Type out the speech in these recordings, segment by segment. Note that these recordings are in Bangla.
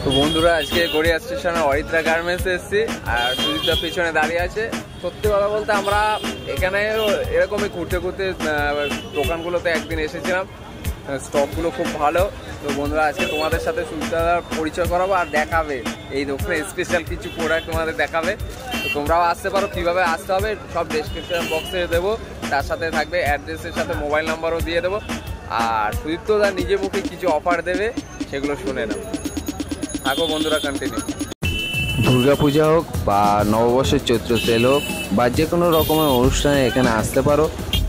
তো বন্ধুরা আজকে গড়িয়া স্টেশনে অরিত্রা গার্মেন্টসে এসেছি আর সুজিতদার পিছনে দাঁড়িয়ে আছে। সত্যি কথা বলতে আমরা এখানে এরকমই ঘুরতে ঘুরতে দোকানগুলোতে একদিন এসেছিলাম, স্টকগুলো খুব ভালো। তো বন্ধুরা আজকে তোমাদের সাথে সুজিতদার পরিচয় করাবো আর দেখাবে এই দোকানে স্পেশাল কিছু প্রোডাক্ট তোমাদের দেখাবে। তো তোমরাও আসতে পারো, কীভাবে আসতে হবে সব ডেসক্রিপশন বক্সে দেবো, তার সাথে থাকবে অ্যাড্রেসের সাথে মোবাইল নাম্বারও দিয়ে দেবো। আর সুজিতদা নিজে মুখে কিছু অফার দেবে, সেগুলো শুনে নাও। থাকো বন্ধুরা, কন্টিনিউ। দুর্গাপূজা হোক বা নববর্ষের চৈত্র সেল হোক বা যে কোনো রকমের অনুষ্ঠানে এখানে আসতে পারো।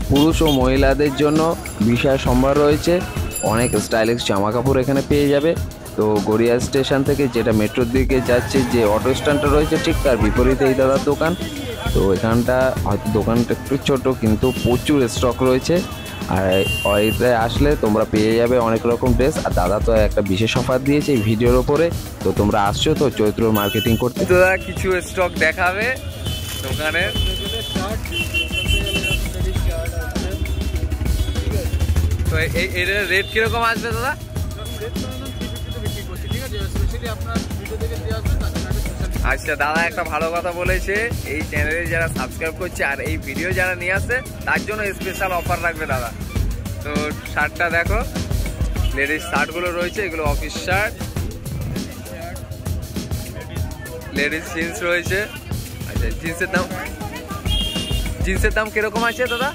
পুরুষ ও মহিলাদের জন্য বিশাল সম্ভার রয়েছে, অনেক স্টাইলিশ জামা কাপড় এখানে পেয়ে যাবে। তো গড়িয়া স্টেশন থেকে যেটা মেট্রোর দিকে যাচ্ছে যে অটো স্ট্যান্ডটা রয়েছে ঠিক তার বিপরীতে এই দাদার দোকান। তো এখানটা হয়তো দোকানটা একটু ছোটো কিন্তু প্রচুর স্টক রয়েছে। আর অরিত্রায় আসলে তোমরা পেয়ে যাবে অনেক রকম ড্রেস। আর দাদা তো একটা বিশেষ অফার দিয়েছে এই ভিডিওর ওপরে। তো তোমরা আসছো তো চৈত্র মার্কেটিং করতে, তো দাদা কিছু স্টক দেখাবে দোকানের। তো এর রেট কিরকম আসবে দাদা? আচ্ছা দাদা একটা ভালো কথা বলেছে, এই চ্যানেলে যারা সাবস্ক্রাইব করছে আর এই ভিডিও যারা নিয়ে আসে তার জন্য স্পেশাল অফার রাখবে দাদা। তো শার্টটা দেখো, লেডিস শার্টগুলো রয়েছে, এগুলো অফিস শার্ট, লেডিস জিন্স রয়েছে। আচ্ছা জিন্সের দাম কিরকম আছে দাদা?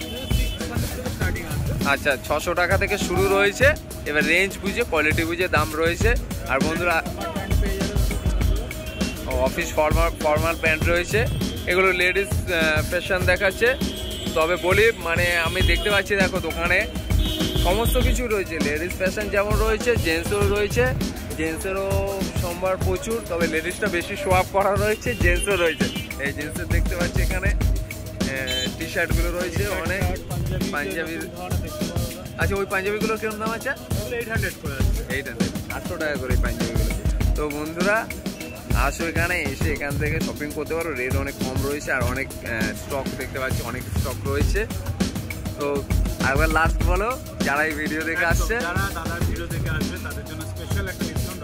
আচ্ছা 600 টাকা থেকে শুরু রয়েছে, এবার রেঞ্জ বুঝে কোয়ালিটি বুঝে দাম রয়েছে। আর বন্ধুরা অফিস ফর্মাল প্যান্ট রয়েছে, এগুলো লেডিস ফ্যাশন দেখাচ্ছে। তবে বলি মানে আমি দেখতে পাচ্ছি দেখো দোকানে সমস্ত কিছু রয়েছে, লেডিস ফ্যাশন যেমন রয়েছে জেন্টসেরও রয়েছে, জেন্টসেরও সম্ভার প্রচুর। তবে লেডিসটা বেশি শো আপ করা রয়েছে, জেন্টসও রয়েছে। এই জেন্টসের দেখতে পাচ্ছি এখানে টি শার্টগুলো রয়েছে অনেক, পাঞ্জাবির। আচ্ছা ওই পাঞ্জাবিগুলোর কিরকম দাম আছে? 800 টাকা করে পাঞ্জাবিগুলো। তো বন্ধুরা আসো এখানে এসে এখান থেকে শপিং করতে পারো, রেট অনেক কম রয়েছে আর অনেক স্টক দেখতে পাচ্ছি, অনেক স্টক রয়েছে। তো একবার লাস্ট বলো, যারা এই ভিডিও দেখে আসছে, যারা দাদার ভিডিও দেখে আসবে তাদের জন্য স্পেশাল একটা ডিসকাউন্ট